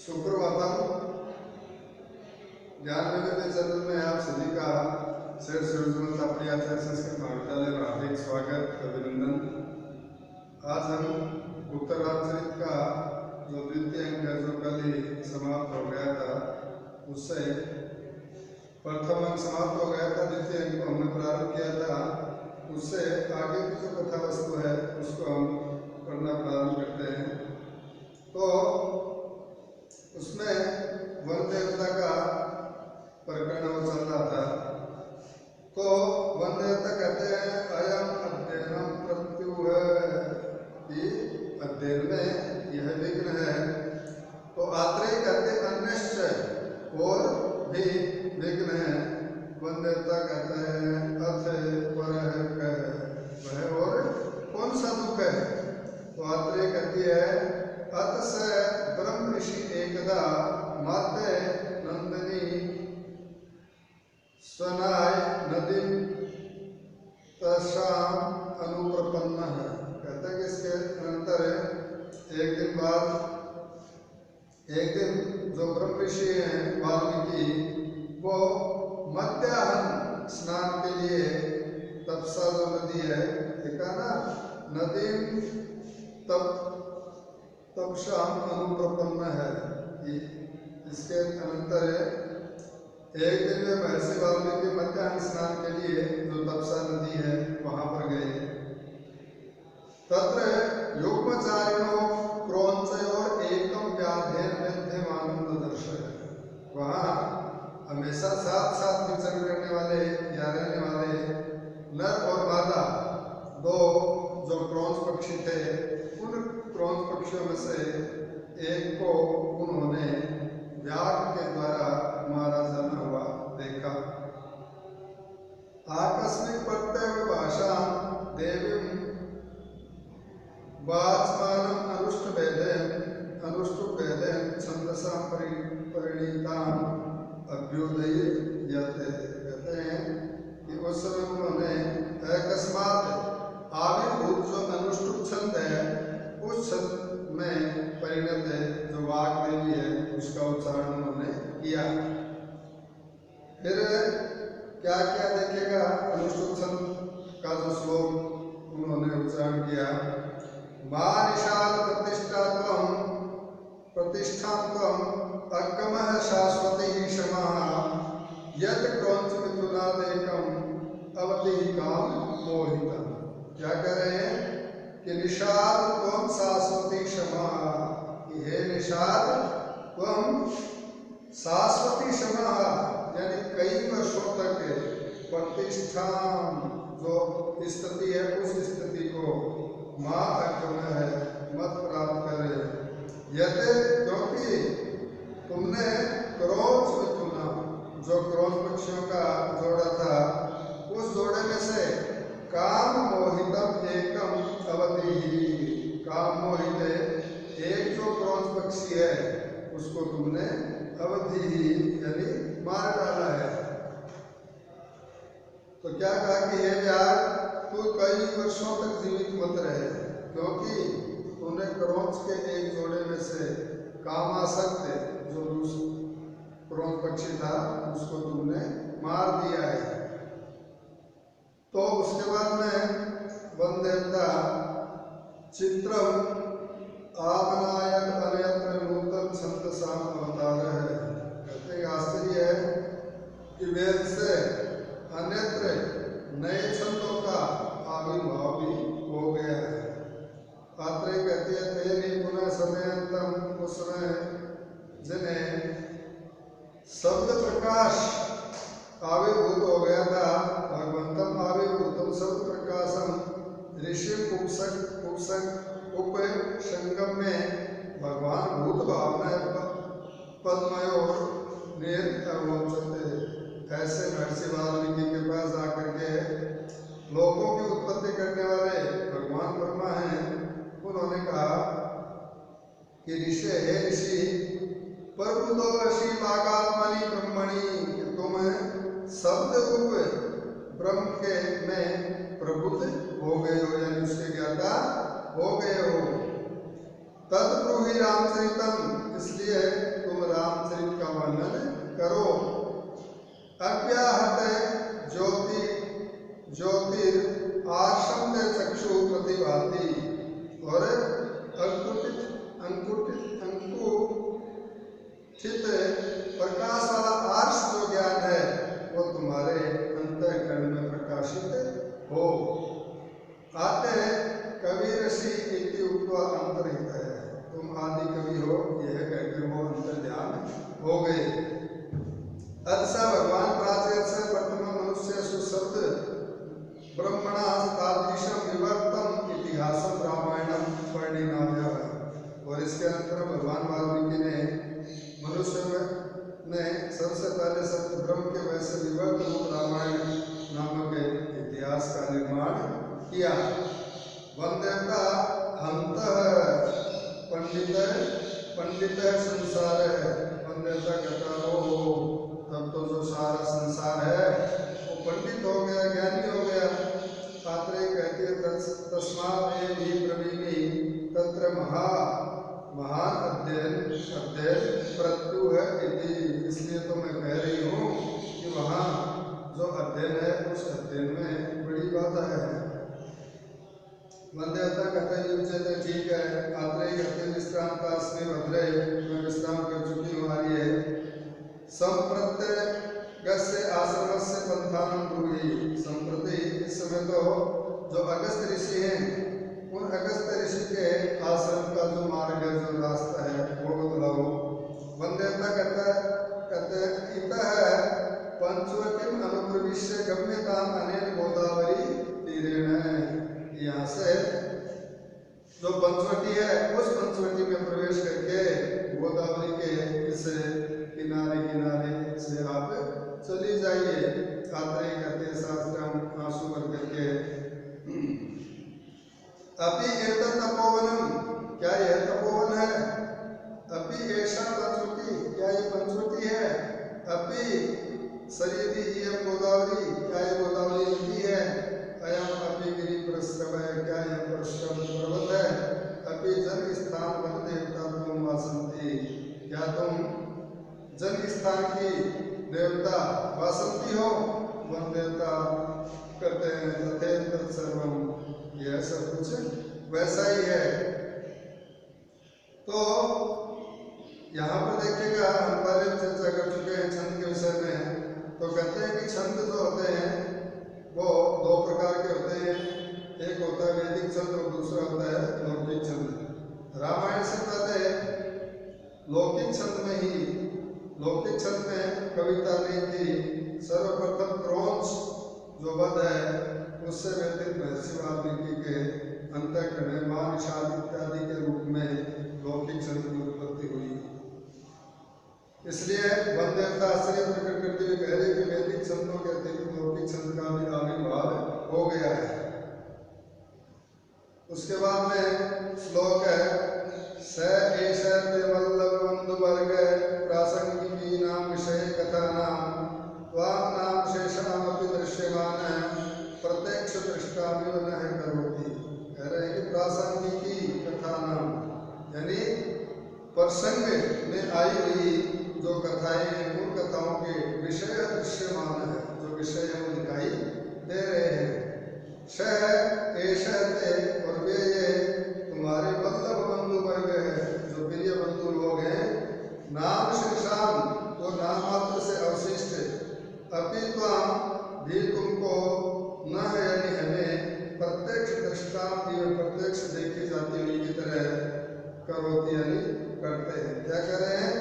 सुप्रभातम। ज्ञान विविध चैनल में आप सभी का शेर सूर्यमल अपनी आचार्य संस्कृत महाविद्यालय में हार्दिक स्वागत अभिनंदन। आज हम उत्तर रामचरित का जो द्वितीय अंक है जो कल ही समाप्त हो गया था, उससे प्रथम अंक समाप्त हो गया था, द्वितीय अंक को हमने प्रारंभ किया था। उससे आगे की जो कथा वस्तु है उसको हम पढ़ना प्रारंभ करते हैं। तो उसमें वन देवता का प्रकरण वो चल रहा था। तो वन देवता कहते हैं अयम अध्ययनम प्रत्युह, कि अध्ययन में यह विघ्न है। तो आत्रेय कहते अन्यश्च, और भी विघ्न है। वन देवता कहते हैं अथ परः कः, वह और कौन सा दुख है। तो आत्रेय कहती है अत स ब्रह्म ऋषि एकदा माते नंदिनी स्वनाय नदी तस्याम अनुप्रपन्न है। कहते हैं कि इसके अनंतर एक दिन जो ब्रह्म ऋषि हैं वाल्मीकि, वो मध्याह्न स्नान के लिए तपसा जो नदी है, देखा ना, नदी तपसाम अनुप्रपन्न है। इसके अनंतर एक दिन में महर्षि वाल्मीकि मध्याह्न स्नान के लिए जो तपसा नदी है वहां पर गए। तत्र युग्मचारिणो क्रोंचयोर एकम व्याधेन विद्यमानं दर्शय। वहां हमेशा साथ साथ विचरण करने वाले या रहने वाले नर और मादा दो जो क्रोंच पक्षी थे, उन क्रोंच पक्षियों में से एक को उन्होंने व्याघ्र के द्वारा मारा जाना हुआ देखा। आकस्मिक प्रत्यय भाषा देवीं वाचमानम अनुष्टुभेदेन छंदसा परिणीताम अभ्युदयते। कहते हैं कि उस समय उन्होंने अकस्मात आविर्भूत जो अनुष्टुप छंद है उस छंद में परिणत है जो वाग देवी है उसका उच्चारण उन्होंने किया। फिर क्या क्या देखेगा, अनुष्टुप छंद का जो श्लोक उन्होंने उच्चारण किया, मां निशाल प्रतिष्ठात्वम अगमः शाश्वती क्षमः यद क्रौंच मिथुनादेकम अवधि काम मोहितम। क्या कह रहे हैं कि निषाद त्वम शाश्वती क्षमा, हे निषाद त्वम शाश्वती क्षमा, यानी कई वर्षों तक प्रतिष्ठा जो स्थिति है उस स्थिति को मां अगम है मत प्राप्त करे। यदि क्योंकि तुमने क्रोंच मिथुना जो क्रोंच पक्षियों का जोड़ा था उस जोड़े में से काम मोहितम एकम अवधि ही, काम मोहित एक जो क्रोंच पक्षी है उसको तुमने अवधि ही यानी मार डाला है। तो क्या कहा कि हे व्याघ्र, तू कई वर्षों तक जीवित मत रहे, क्योंकि तूने क्रोंच के एक जोड़े में से कामासक्त जो क्रोंच पक्षी था उसको तुमने मार दिया है। तो उसके बाद में वन देवता चित्रम आमनायक अन्यत्र नूतन छंदसाम अवतार है। कहते हैं आश्चर्य है कि वेद से अन्यत्र नए छंदों का आविर्भाव भी हो गया है। आत्रेय कहते हैं तेरी पुनः समयंतम, उस समय जिन्हें शब्द प्रकाश आविर्भूत हो गया था, भगवंतम आविर्भूतम शब्द प्रकाशम ऋषि उपसंगम में भगवान भूत भावना पद्मयो निर्वचते। ऐसे महर्षि वाल्मीकि के पास आकर के लोगों की उत्पत्ति करने वाले भगवान ब्रह्मा हैं, उन्होंने कहा कि ऋषि हे ऋषि प्रबुद्धो ऋषि वागात्मनि ब्रह्मणि, तुम शब्द रूप ब्रह्म के में प्रबुद्ध हो गए हो, यानी उसके ज्ञाता हो गए हो। तद ब्रूहि रामचरितम, इसलिए करो। अव्याहत ज्योति ज्योतिर आश्रम चक्षु प्रतिभाति, और अंकुचित प्रकाश वाला आर्ष जो ज्ञान है वो तुम्हारे अंतःकरण में प्रकाशित हो। आते कवि ऋषि इति उक्त्वा अंतर्हित है, तुम आदि कवि हो, यह कहकर वो अंतर ध्यान हो गए। अतः भगवान प्राचीन से प्रथम मनुष्य सुशब्द ब्रह्मणा तादृशम विवर्तम इतिहासम रामायणम परिणीनाम्य। और इसके अंतर भगवान वाल्मीकि ने मनुष्य ने सबसे पहले सत्य ब्रह्म के वैसे विवर्त रूप रामायण नामक इतिहास का निर्माण किया। वंदेवता हंत पंडित संसार है, वंदेवता कहता हो तब तो जो सारा संसार है वो पंडित हो गया, ज्ञानी हो गया। पात्रे कहती है तस्मात् एवं ब्रवीमि तत्र महान अध्ययन प्रत्यु है इति, इसलिए तो मैं कह रही हूँ कि वहाँ जो अध्ययन है उस अध्ययन में बड़ी बात है। वंदेवता कहते हैं ठीक है। आत्रेय कहते विश्रांतास्मि भद्रे, मैं विश्राम कर चुकी हूँ आर्य। संप्रत्यगस्य आश्रमस्य पंथानं ब्रूहि, संप्रति इस समय तो जो अगस्त ऋषि हैं उन अगस्त ऋषि के आश्रम का जो मार्ग है, जो रास्ता है वो बतलाओ। वंदेवता कहते इतः पंचवटीम अनुप्रविश्य गम्यताम अनेन गोदावरी तीरेण, यहाँ से जो पंचवटी है उस पंचवटी में प्रवेश करके गोदावरी के इस किनारे से आप चली जाइए। आत्रेय कहते शास्त्रम आंसू भर करके अभी एतत् तपोवनम, क्या यह तपोवन है? अभी ऐसा पंचवटी, क्या ये पंचवटी है? अभी शरीरी इयं गोदावरी, क्या ये गोदावरी नदी है? अयम अभी गिरि प्रस्रव है, क्या यह प्रस्रव पर्वत है? अभी जन स्थान वन देवता तुम वासंती, क्या तुम जन स्थान की देवता वासंती हो? वन देवता करते हैं तथेतत् सर्वम, यह सब कुछ वैसा ही है। तो यहाँ पर देखिएगा, हम पहले चर्चा कर चुके हैं छंद के विषय में। तो कहते हैं कि छंद जो होते हैं वो दो प्रकार के होते हैं, एक होता है वैदिक छंद और दूसरा होता है लौकिक छंद। रामायण से पहले लौकिक छंद में कविता नहीं थी। सर्वप्रथम क्रौंच जो वध है उससे व्यतीत महर्षि वाल्मीकि के अंतःकरण मां निषाद इत्यादि के रूप में लौकिक छंद की उत्पत्ति हुई। इसलिए वन देवता आश्चर्य प्रकट करते हुए कह रहे कि वैदिक छंदों के अतिरिक्त लौकिक छंद का भी आविर्भाव हो गया है। उसके बाद में श्लोक है स एष ते वल्लभ बंधु वर्ग प्रासंगिकीनां विषय कथानां त्वां नाम शेषामपि दृश्यमान प्रत्यक्ष दृष्टामिव न करोति। कह रहे हैं कि प्रासंगिकी कथानां यानी प्रसंग में आई हुई जो कथाएं हैं उन कथाओं के विषय दृश्यमान है, जो विषय है वो दिखाई दे रहे हैं। शह एषः ते, और वे ये तुम्हारे वल्लभ बंधु वर्ग है, जो प्रिय बंधु लोग हैं। नाम शेषाम, वो नाम मात्र से अवशिष्ट। अपि त्वां भी तुमको न है यानी हमें प्रत्यक्ष दृष्टांत, प्रत्यक्ष देखी जाती हुई की तरह करोति यानी करते हैं। क्या कर रहे हैं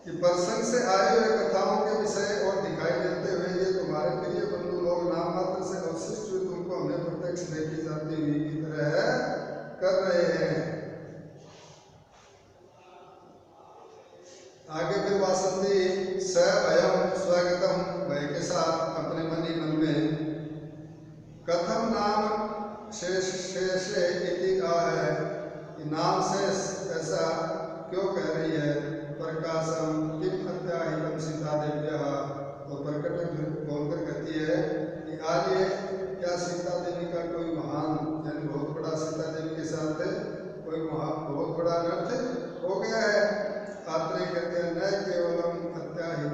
कि प्रसंग से आए हुए कथाओं के विषय और दिखाई देते हुए ये तुम्हारे प्रिय बंधु लोग नाम मात्र से अवशिष्ट हुए तुमको हमें प्रत्यक्ष देखी जाती हुई की तरह कर रहे हैं। आगे फिर वासंती स अयम स्वागतम, भय के साथ अपने मन ही मन में कथम नाम शेषे इति है, नाम शेष ऐसा क्यों कह रही है? प्रकाशम किम अत्याहितम सीता देव्या, और प्रकट बोलकर कहती है कि आज ये क्या सीता देवी का कोई महान यानी बहुत बड़ा सीता देवी के साथ कोई बहुत बड़ा अनर्थ हो गया है। आत्रेय कहते हैं न केवलम अत्याहितम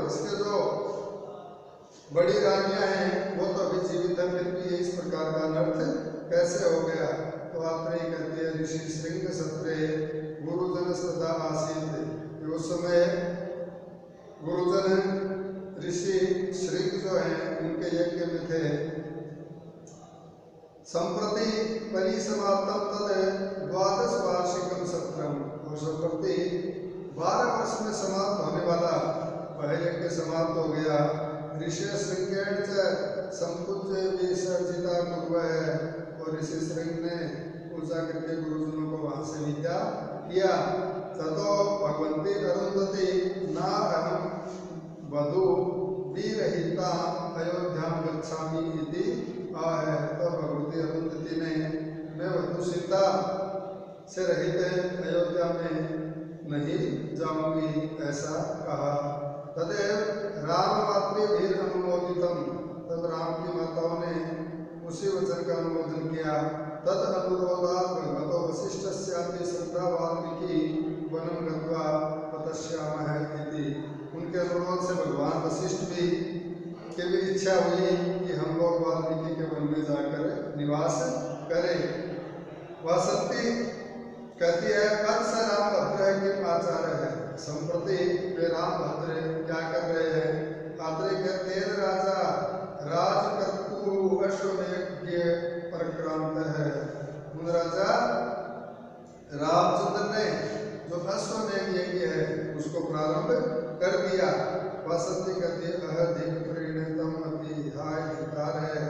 वंश के जो बड़ी रानियां हैं वो तो अभी जीवित है, फिर भी इस प्रकार का अनर्थ कैसे हो गया? तो आपने कहते हैं ऋषि श्रृंग सत्रे गुरुजन सदा आसीत। उस समय गुरुजन ऋषि श्रृंग जो है उनके यज्ञ में थे। संप्रति परिसमाप्तम तद 12 वार्षिकम सत्रम। और संप्रति 12 वर्ष में समाप्त होने वाला वह यज्ञ समाप्त हो गया। ऋषि श्रृंगेण च संपूज्य विसर्जिता गुरु है। और ऋषि श्रृंग ने पूजा करके गुरुजनों को वहां से विद्या किया। ततो भगवंती अरुंधति ना अहम वधु विरहिता अयोध्या गच्छामि इति आह। तो भगवती अरुंधति ने मैं वधु सीता से रहित अयोध्या में नहीं जाऊंगी ऐसा कहा। तदेव राम मातृभिर अनुमोदितम। तब राम की माताओं ने उसी वचन का अनुमोदन किया। तद अनुरोधात् भगवतो वसिष्ठस्यापि श्रद्धा वाल्मीकि वनं गत्वा तपस्यामः इति। उनके अनुरोध से भगवान वशिष्ठ भी की भी इच्छा हुई कि हम लोग वाल्मीकि के वन में जाकर निवास करें। वासंती कहती है कल से राम भद्र के आचार्य है। संप्रति वे राम भद्र क्या कर रहे हैं? आत्रे कहते हैं राजा राजकर्तु अश्वमेघ परक्रांत है। उन राजा रामचंद्र ने जो अश्वमेघ यज्ञ है उसको प्रारंभ कर दिया। वासंती कहती है अहधिक प्रीणितम अति। हाय धिक्कार है,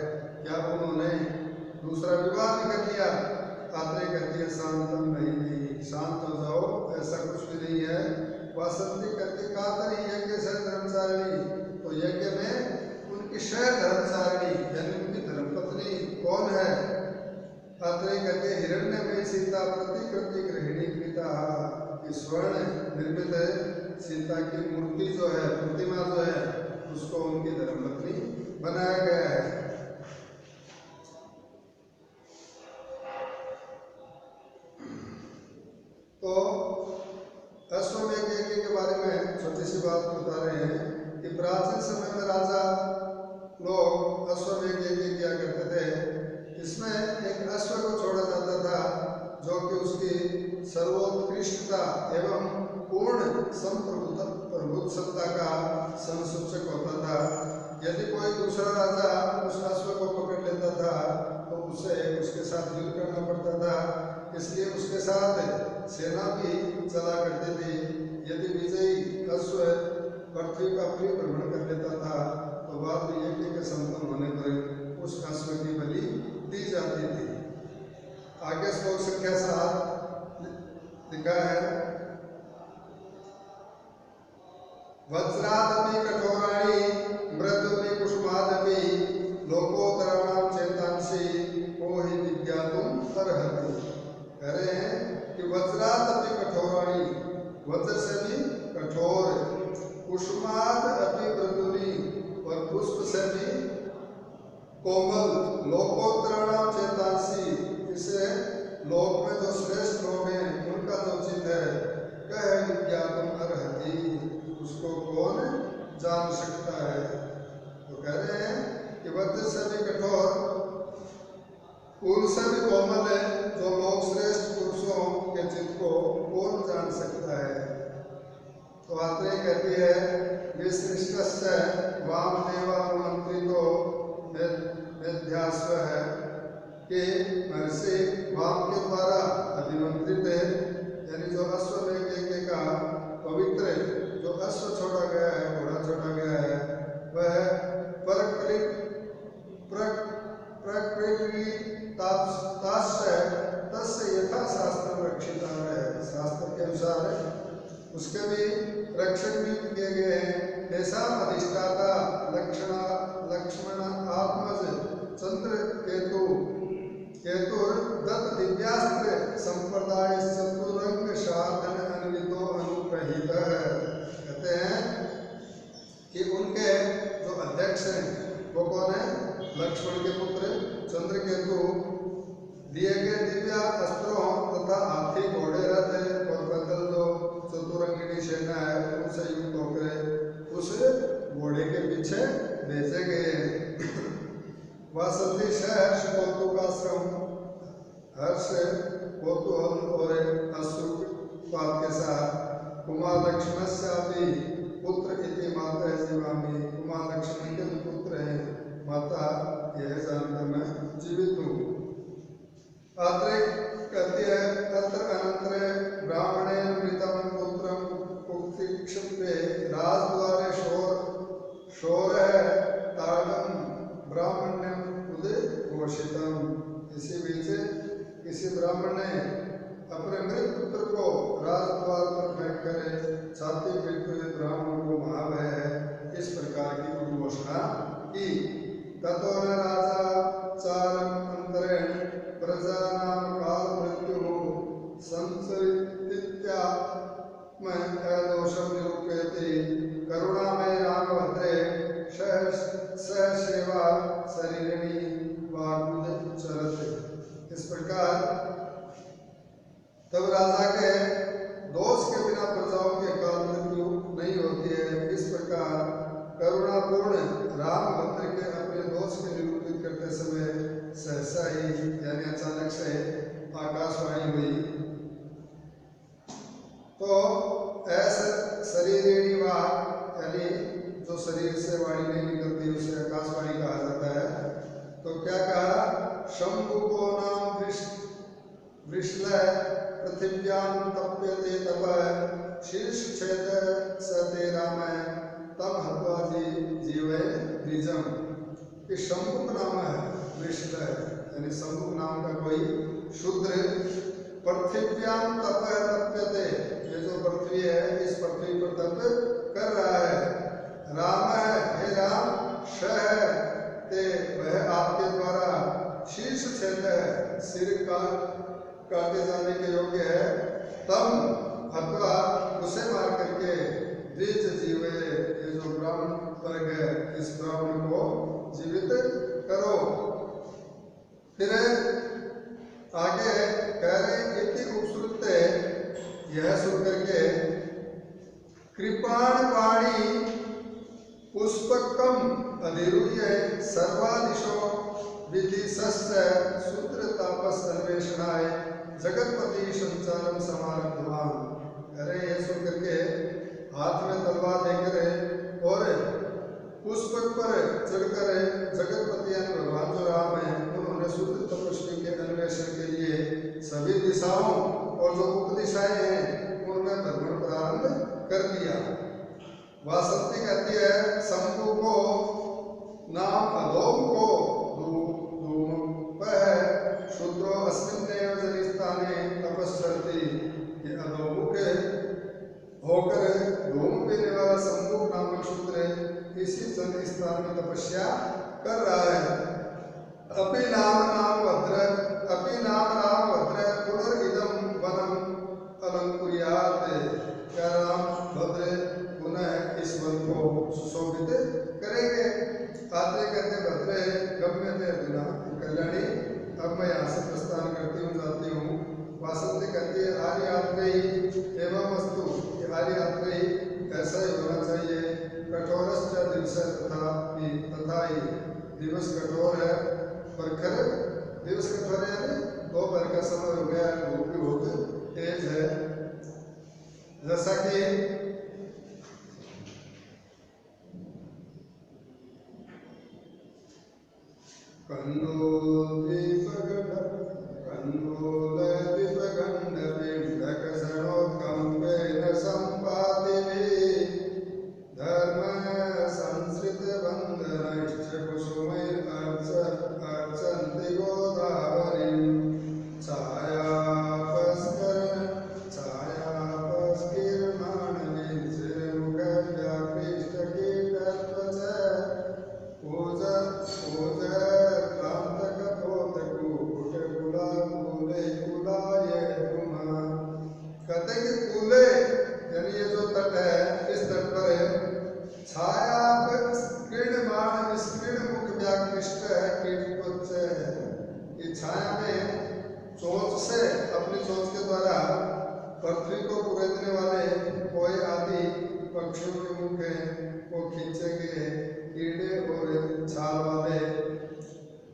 क्या उन्होंने दूसरा विवाह भी कर लिया? आत्रे कहती है शांतम नहीं, शांत हो जाओ, ऐसा कुछ भी नहीं है। वासंती कहती कातरी यज्ञ से धर्मचारिणी। तो यज्ञ में उनकी शय धर्मचारिणी यानी उनकी धर्मपत्नी कौन है? आत्रे कहते हिरण्य में सीता प्रतिकृति गृहिणी कृता। स्वर्ण निर्मित सीता की मूर्ति जो है, प्रतिमा जो है, उसको उनकी धर्मपत्नी बनाया गया है। तो अश्वमेघ यज्ञ के बारे में छोटी सी बात बता रहे हैं कि प्राचीन समय में राजा लोग अश्वमेघ यज्ञ किया करते थे। इसमें एक अश्व को छोड़ा जाता था जो कि उसकी सर्वोत्कृष्टता एवं पूर्ण संप्रभुत्वता का संसूचक होता था। यदि कोई दूसरा राजा उस अश्व को पकड़ लेता था तो उसे उसके साथ युद्ध करना पड़ता था, इसलिए उसके साथ सेना भी चला करती थी। यदि विजयी अश्व पृथ्वी का परिभ्रमण कर लेता था तो बाद में यज्ञ के संपन्न होने पर उस अश्व की बलि दी जाती थी। आगे श्लोक संख्या 7 लिखा है वज्रादपि कठोराणि मृदुनि कुसुमादपि लोकोत्तराणां चेतांसि को हि विज्ञातुम् अर्हति। कह रहे हैं कि वज्रादपि कठोराणि, वज्र से भी कठोर, कुसुमाद अपि मृदुनि और पुष्प से भी कोमल, लोकोत्तराणां चेतांसि इसे लोक में जो श्रेष्ठ लोग हैं उनका जो चित्त है कह विज्ञातुम् अर्हति, उसको कौन जान सकता है। तो कह रहे हैं कि वज्र से भी कठोर, कुल से भी कोमल है, जो लोग श्रेष्ठ पुरुषों के चित्त को कौन जान सकता है। तो आत्रेय कहती है विश्रिष्टस्य वामदेवानुमंत्रितो वेद्यास्व है कि महर्षि वाम के द्वारा अभिमंत्रित है, यानी जो अश्वमेघ यज्ञ का पवित्र जो अश्व छोड़ा गया है, घोड़ा छोड़ा गया है, वह तस्य यथा शास्त्र रक्षिता है। शास्त्र के अनुसार उसके भी रक्षण भी किए गए हैं। ऐसा अधिष्ठाता लक्ष्मण आत्मज चंद्र केतुर दत्त दिव्यास्त्र संप्रदाय चतुरंग साधन अन्वितो अनुप्रहित। कहते हैं कि उनके जो अध्यक्ष हैं वो कौन है? लक्ष्मण के पुत्र चंद्रकेतु दिए गए दिव्य अस्त्रों तथा हाथी घोड़े रथ और पैदल जो चतुरंगिणी सेना है उनसे युक्त होकर उस वासंती सहर्ष कौतुकाश्रम, हर्ष कौतूहल और अश्रुपात के साथ कुमार लक्ष्मणस्यापि पुत्र इति माता जीवामि, कुमार लक्ष्मण के जो पुत्र हैं माता यह जानकर मैं जीवित हूँ। अत्र कहती है अत्र अनंतरे ब्राह्मणे मृतम पुत्रम कुक्षिप्ते राजद्वारे शोर ताड़म ब्राह्मण्यम उद्घोषितम। इसी बीच किसी ब्राह्मण ने अपने मृत पुत्र को राजद्वार पर फेंक कर छाती पीटते हुए ब्राह्मण को महाभय है इस प्रकार की उद्घोषणा की। ततो न राजा चारम अंतरेण प्रजानाम काल मृत्यु संसरित्या में अदोषम निरूपयति करुणामय रामभद्रे सह सेवा शरीरिणी वाग्मुद चरत। इस प्रकार तब राजा के दोष के बिना प्रजाओं के काल मृत्यु नहीं होती है। इस प्रकार करुणापूर्ण रामभद्र के अपने दोष के निरूपित करते समय सहसा ही यानी अचानक से आकाशवाणी हुई। तो ऐसा शरीरिणी वाक यानी जो शरीर से वाणी नहीं निकलती उसे आकाशवाणी कहा जाता है। तो क्या कहा, शंभु को नाम वृषलय पृथिव्याम तप्यते तप शीर्ष छेद सते रामय तम हत्वा जीवे द्विजम। कि शंभु नाम है वृषलय यानी शंभु नाम का कोई शूद्र पृथिव्याम तप तप्यते, ये जो पृथ्वी है इस पृथ्वी पर तप कर रहा है। राम है, हे राम, श है ते वह आपके द्वारा शीर्ष छेद है, सिर का काटे जाने के योग्य है। तम हत्वा उसे मार करके द्विज जीवे, ये जो ब्राह्मण वर्ग है इस ब्राह्मण को जीवित करो। फिर आगे कह रहे इति उपसृत्य, यह सुन करके कृपाण पाणी पुष्पकम अधिरूह्य सर्वादिशो विधि सस्य शूद्र तापस अन्वेषणाय जगतपति संचारम समारब्धवान। अरे ये सुन करके हाथ में तलवार लेकर और पुष्पक पर चढ़कर जगतपति यानी भगवान जो राम है उन्होंने शूद्र तपस्वी के अन्वेषण के लिए सभी दिशाओं और जो उपदिशाएं हैं उनमें भ्रमण प्रारंभ कर दिया। वासंती कहती है शंभु को नाम अधोम को शूद्रो अस्मिन्नेव जनिस्थाने तपस्सरति। ये अधोमुख होकर धूम पीने वाला शंभु नामक शूद्र इसी जन स्थान में तपस्या कर रहा है। अपि नाम भद्र पुनर्इदं वनम अलंकुर्यात्। क्या राम भद्र पुनः इस वन को सुशोभित करेंगे। आते कहते भद्रे गम्य थे अधुना कल्याणी, अब मैं यहाँ से प्रस्थान करती हूँ, जाती हूँ। वासंती कहती है आर्य आत्रेयी एवं वस्तु, आर्य आत्रेयी ऐसा ही होना चाहिए। कठोरश्च दिवस तथा ही दिवस कठोर है, प्रखर दिवस कठोर है, दोपहर का समय हो गया, धूप भी बहुत तेज है। जैसा कि छाया में चोंच से अपनी चोंच के द्वारा पृथ्वी को कुरेदने वाले कोई आदि पक्षियों के मुख को खींचेंगे। कीड़े और छाल वाले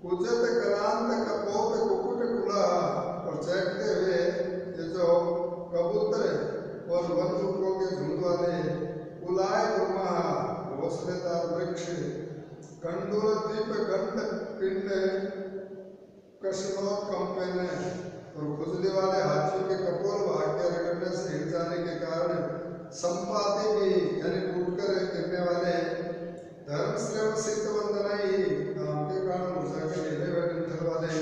कुजत क्रांत कपोत कुकुट कुला, और चहकते हुए ये जो कबूतर और बंदूकों के झुंड वाले कुलाय गुमा घोंसलेदार वृक्ष, कंडूल द्वीप गंड पिंड कशनोत कंपन, और खुजली वाले हाथियों के कपोल भाग के रगड़ने से हिल जाने के कारण संपाति भी यानी टूटकर गिरने वाले, धर्म श्रम सिद्ध वंदनाई नाम के कारण मूर्छा के ढीले हुए डंठल वाले,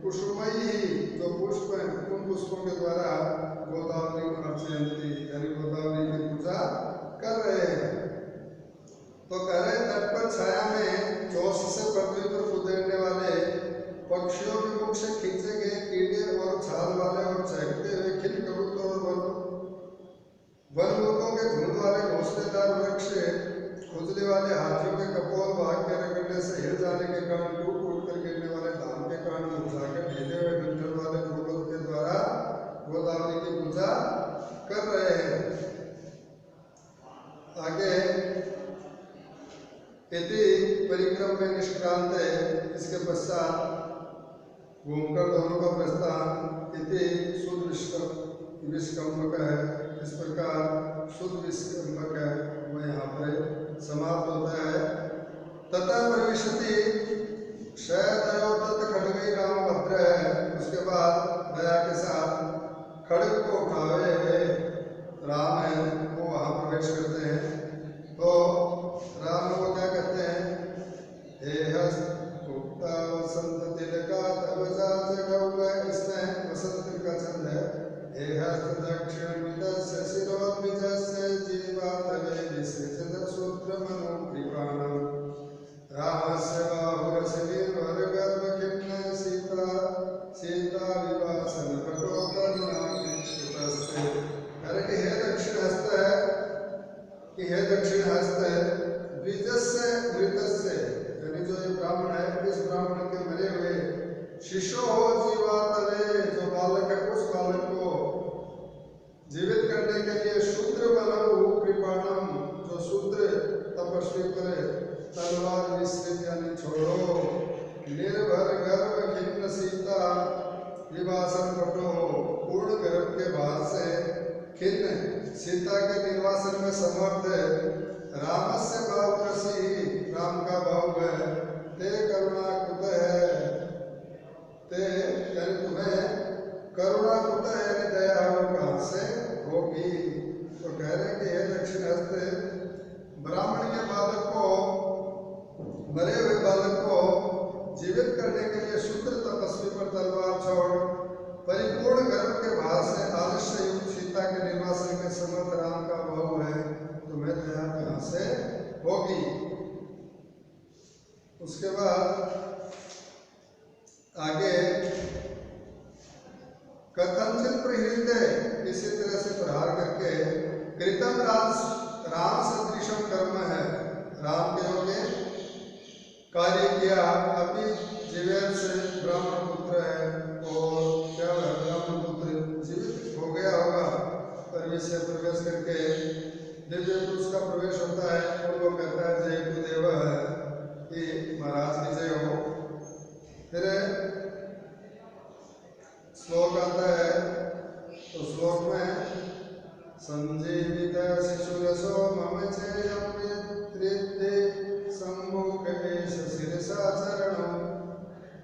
कुसुमयी जो पुष्प उन पुष्पों के द्वारा गोदावरी अर्चयंती यानी गोदावरी की पूजा कर रहे हैं। तो कह रहे तट पर छाया में जोश से पृथ्वी पर कूदने वाले पक्षियों के मुख से खींचे गए कीड़े और छाल वाले और चहकते हुए खिल कबूतर और वनमुखों के झुंड वाले घोंसलेदार वृक्ष, खुजली वाले हाथियों के कपोल भाग के रगड़ने से हिल जाने के कारण टूट टूट कर गिरने वाले धान के कारण मुरझा के ढीले हुए डंठल वाले फूलों के द्वारा गोदावरी की पूजा कर रहे हैं। आगे इति परिक्रम में निष्क्रांत है, इसके पश्चात घूमकर दोनों का प्रस्थान इति शुद्ध विष्कंभक है, इस प्रकार शुद्ध विष्कंभक है वह यहाँ पर समाप्त होता है। तथा प्रविशति शयदयो तत् खड्गे राम भद्र है, उसके बाद दया के साथ खड्ग को उठाए हुए राम है वो वहाँ प्रवेश करते हैं। तो राम को क्या कहते हैं, हे हस्त उक्ता वसंत तिलका तब जा जगव, इसमें वसंत तिल का छंद है। हे हस्त दक्षिण विदस्य शिरोद्विजस्य जीवा तवे विसृजत सूत्र मनो कृपाणम, रामस्य बाहुरसवीर्वर गर्भ खिन्न सीता सीता विवासन पटो करुणाकृष्णस्ते। अरे कि हे दक्षिण हस्त है, कि हे दक्षिण हस्त है, द्विजस्य मृतस्य यानी जो ये ब्राह्मण है इस ब्राह्मण के मरे हुए, शिशो हो जीवा तवे जो बालक है उस बालक को जीवित करने के लिए शूद्र बनो कृपाणम जो शूद्र तपस्वी करे, तलवार विस्तृत यानी छोड़ो, निर्भर गर्भ खिन्न सीता विवासन पटो, पूर्ण गर्भ के बाद से खिन्न सीता के निर्वासन में समर्थ है, रामस्य भाव कृषि राम का भाव है, ते करुणा कुत है, ते यानी तुम्हें करुणा कुत है यानी दया और कहाँ से होगी। तो कह रहे कि हे दक्षिण हस्त ब्राह्मण के बालक को, मरे हुए बालक को जीवित करने के लिए शूद्र तपस्वी पर तलवार छोड़, परिपूर्ण गर्भ के भार से आलस्य युक्त सीता के निर्वासन के समर्थ राम का भाव है, तुम्हें दया कहाँ से होगी। उसके बाद आगे कथनचित प्रहृदय इसी तरह से प्रहार करके कृतम राम सदृशम कर्म है, राम के योगे कार्य किया, अभी जीवेत से ब्राह्मण पुत्र है और क्या है ब्राह्मण पुत्र जीवित हो गया होगा, पर से प्रवेश करके दिव्य पुरुष का प्रवेश होता है और वो कहता है जय गुरुदेव है कि महाराज की जय हो। फिर श्लोक आता है, तो श्लोक में संजीवित शिशुरसो मम चेयमृत्रिद्धि सम्मुख एष शिरसा चरणो,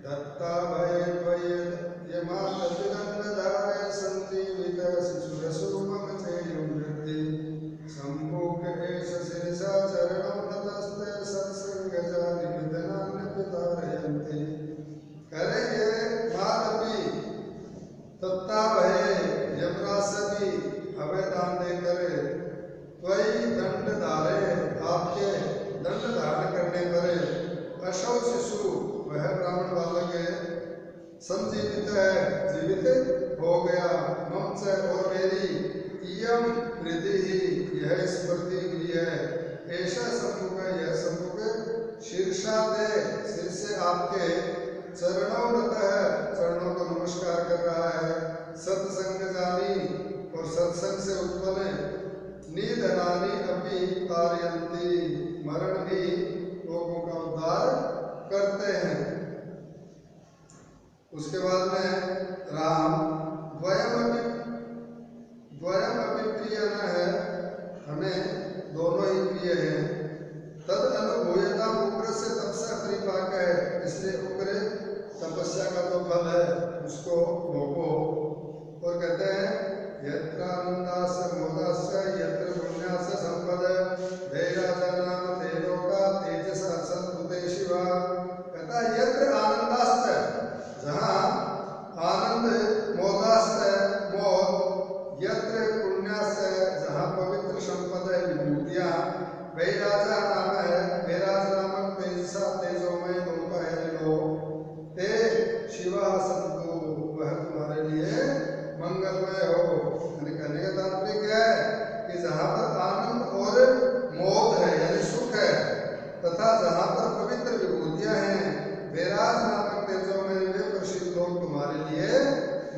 दत्ता भये भये यमातपिदन्नदाय संजीवित शिशुरसो मम चेयमृत्ति, सम्मुख एष शिरसा चरणो, ततस्ते सत्संगजानि विदनान्यपितारयन्ति। करेंगे मातपि तत्ता भये यमराज से भी अभय दान देकर वही दंड धारे, आपके दंड धारण करने पर अशौ शिशु वह ब्राह्मण बालक संजीवित है जीवित हो गया, मम से और मेरी इयम वृद्धि ही यह स्मृति हुई है, ऐसा सम्मुख यह सम्मुख शीर्षा दे सिर से आपके चरणों रत है, चरणों को नमस्कार कर रहा है, सत्संग जानी और सत्संग से उत्पन्न निधनानी अपि तारयन्ति, मरण भी लोगों का उद्धार करते हैं। उसके बाद में राम द्वयमपि प्रिय न है, हमें दोनों ही प्रिय हैं। तद अनुभूयता उग्र से तपस्या परिपाक है, इसलिए उग्र तपस्या का जो फल है उसको भोगो। और कहते हैं यत्र आनंदास्य मोदास्य यत्र पुण्यास्य संपद धैर्याचरणाम ते लोका तेजसा सद्भुते शिवा। कहता है यत्र आनंदास्य, जहाँ आनंद, मोदास्य मोद, यत्र पुण्यास्य जहाँ पवित्र संपद है विभूतियाँ, वैराजा नाम है, वैराज नामक तेजसा तेजोमय लोक है लोक, ते शिवा संतो वह तुम्हारे लिए मंगलमय हो। कहने का तात्पर्य है कि जहाँ पर आनंद और मोद है यानी सुख है, तथा जहाँ पर पवित्र विभूतियाँ हैं, वैराज नामक तेजोमय वे प्रसिद्ध लोग तुम्हारे लिए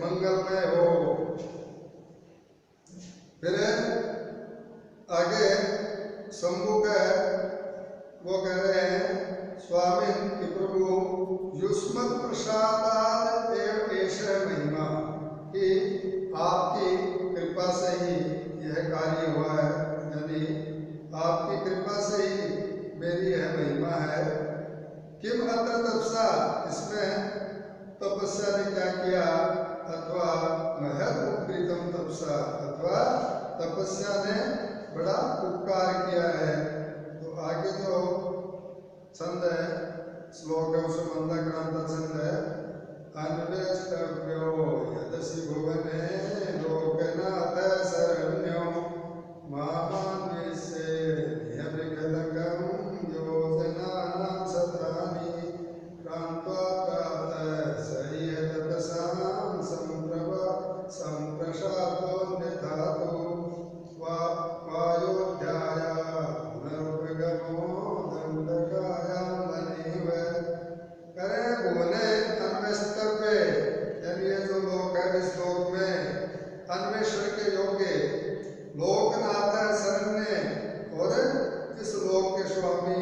मंगलमय हो। फिर आगे शंभु का वो कह रहे हैं स्वामी कि प्रभु युष्मत् प्रसादाद एव एष महिमा, कि आपकी कृपा से ही यह कार्य हुआ है, यानी आपकी कृपा से ही मेरी यह महिमा है। किम अत्र तपसा, इसमें तपस्या ने क्या किया, अथवा महत् उपकृतम तपसा, अथवा तपस्या ने बड़ा उपकार किया है। तो आगे जो छंद है, श्लोक है, उसमें मंदाक्रांत छंद है। अन्वेष्टव्यो यदसि भुवने लोकनाथ शरण्यो मामान्वेष्ये नियमृगलकं योजनानां शतानि क्रान्त्वा प्रातः सह्य तपसां सम्प्रसादोऽन्यथातो वायोध्याया पुनरुपगमो दण्डकायां वनेव। करे भुवने अन्वेष्टव्य, यानी ये जो लोक है इस लोक में अन्वेषण के योग्य, लोकनाथ है शरण्य, और इस लोक के स्वामी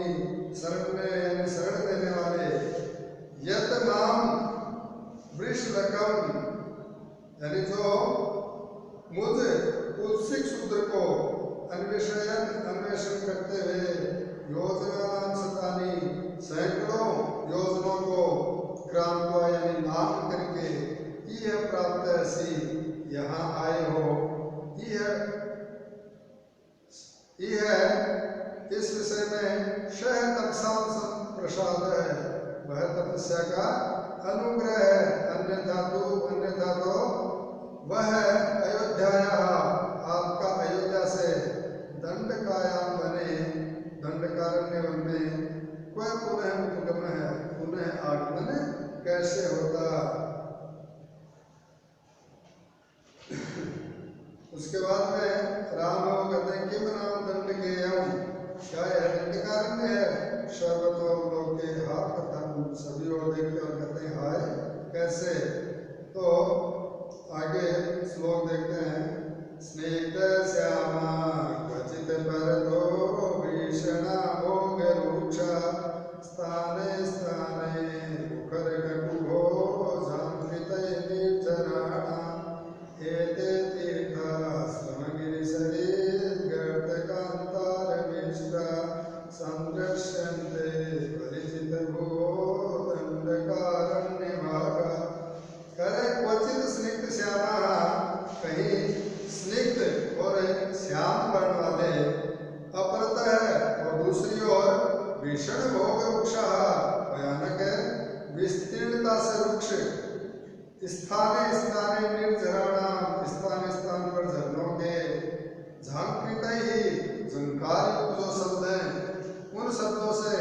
शरण्य यानी शरण देने वाले, यत नाम वृषलकम, यानी जो मुझ उत्सिक शूद्र को अन्वेषण करते हुए योजना नाम शतानी, सैकड़ों योजनों को क्रांत्वा यानी नाम करके यह प्राप्त ऐसी यहाँ आए हो। यह इस विषय में शह तपसां प्रसाद है, वह तपस्या का अनुग्रह है। अन्यथा तो वह अयोध्या, आपका अयोध्या से दंडकायाम बने, दंडकारण्य वन में वह पुनः उपगम है, पुनः आगमन कैसे होता। उसके बाद में राम वो कहते हैं किम नाम दंडकेयम, क्या यह दंडकारण्य है। सर्वतोलोके हाथ कथा, सभी और देखते और कहते हैं हाय कैसे। तो आगे श्लोक देखते हैं। स्निग्ध श्यामा क्वचित परतो भीषणा भोग रूक्षा, स्थाने स्थाने मुखर ककुभो जान्वितै निर्जनाः, एते तीर्था श्रमगिरिसरे गर्तकान्तारमेष्टा, सन्दृश्यन्ते परिचितभुवो दण्डकारण्यभागा। करे क्वचित स्निग्ध श्यामा, कहीं स्निग्ध और श्याम वर्ण वाले, अपरतः और दूसरी ओर भीषण भोग वृक्ष, भयानक विस्तीर्णता से वृक्ष, स्थाने स्थाने निर्झराणाम, स्थान स्थान पर झरनों के, झांकृत ही झंकार युक्त जो शब्द हैं उन शब्दों से,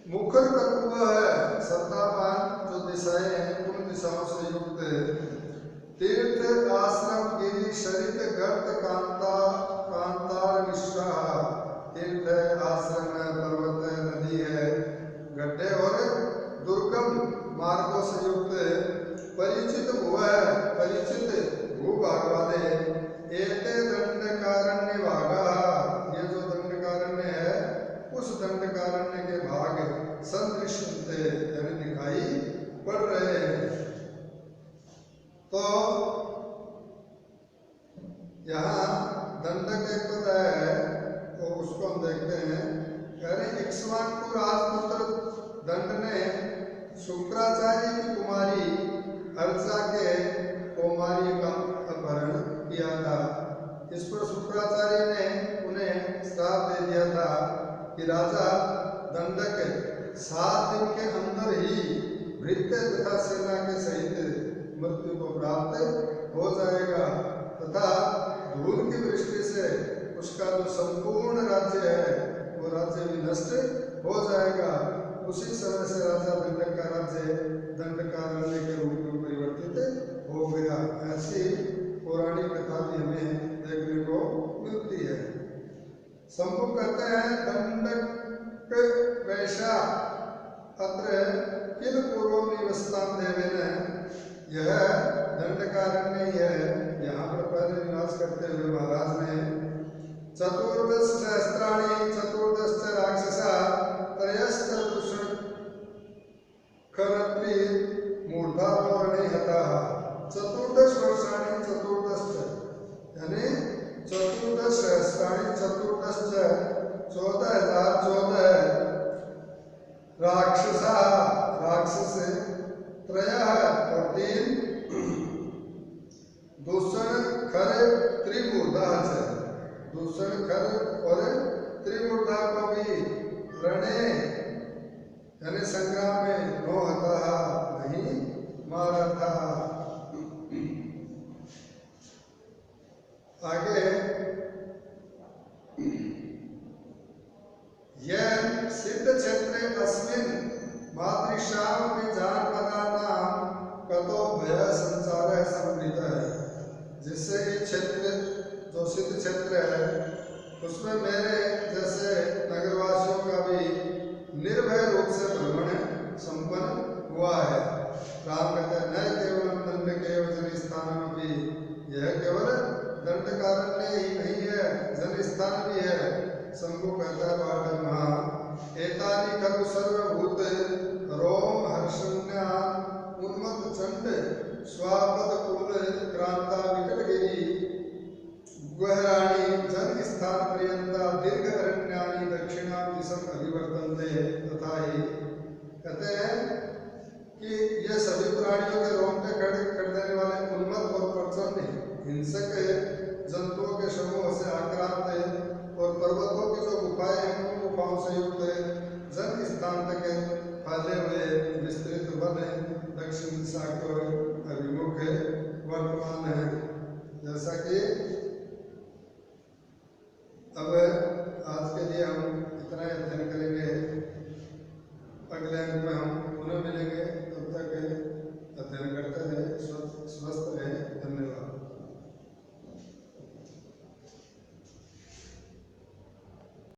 मुखर ककुभ है शब्दापान जो दिशाएं हैं उन दिशाओं से युक्त, तीर्थ आश्रम गिरि शरित गर्त कांतार मिश्रा, तीर्थ आश्रम है, पर्वत है, नदी है, गड्ढे और दुर्गम मार्गों से युक्त, परिचित भू है, परिचित भूभाग वाले, एते दंडकारण्य भागा, ये जो दंडकारण्य है उस दंडकारण्य के भाग सदृश्यन्ते यानी दिखाई पड़ रहे हैं। उसको हम देखते हैं। कह रहे इक्ष्वाकु राजपुत्र दंड ने शुक्राचार्य की कुमारी अर्चा के कौमारी का अपहरण किया था। इस पर शुक्राचार्य ने उन्हें श्राप दे दिया था कि राजा दंडक 7 दिन के अंदर ही भृत्य तथा सेना के सहित मृत्यु को प्राप्त हो जाएगा तथा धूल की वृष्टि से उसका जो संपूर्ण राज्य है वो राज्य भी नष्ट हो जाएगा। उसी समय से राजा दंडक का राज्य दंडकारण्य के रूप में परिवर्तित हो गया। ऐसी पौराणिक कथा भी हमें देखने को मिलती है। शंभु कहते हैं दंडक वैशा अत्र किल पूर्व निवसतां देवेन, यह दंडकारण्य ही है, यहाँ पर पहले निवास करते हुए महाराज ने 14 सहस्राणि 14 राक्षसा त्रयश्च दूषण खरत्रि मूर्धारोहणे हताः 14 वर्षाणि 14 यानी 14 सहस्राणि 14 14,014 राक्षसा राक्षस त्रयः और 3 दूषण खर त्रिमूर्धा से दूषण खर और त्रिमूर्धा को भी रणे यानी संग्राम में नो हता नहीं मारा था। आगे यह सिद्ध क्षेत्रे अस्मिन् मातृशाम में जानपदानां कतो भय संसार संवृत है, जिससे ये क्षेत्र जो सिद्ध क्षेत्र है उसमें मेरे जैसे नगरवासियों का भी निर्भय रूप से भ्रमण संपन्न हुआ है। राम कहते हैं न केवल दंड केवल जन स्थान भी, यह केवल दंडकारण्य ही नहीं है जन स्थान भी है। शंभु कहता है बाढ़ एतानि खलु सर्वभूत रोम हर्षण्या उन्मत्त चंड स्वापद कुल क्रांता विकटगिरी गुहराणी जन स्थान पर्यंता दीर्घ अरण्यानि दक्षिणा दिशम अभिवर्तन्ते तथा ही। कहते हैं कि ये सभी प्राणियों के रोंगटे खड़े कर देने वाले उन्मत्त और प्रचंड हिंसक जंतुओं के समूह से आक्रांत और पर्वतों की जो गुफाएं हैं उन गुफाओं से युक्त जन स्थान तक फैले हुए विस्तृत वन दक्षिण दिशा को अभिमुख वर्तमान है। जैसा कि अब आज के लिए हम इतना ही अध्ययन करेंगे, अगले अंक में हम पुनः मिलेंगे। तब तक अध्ययन करते रहे, स्वस्थ रहे।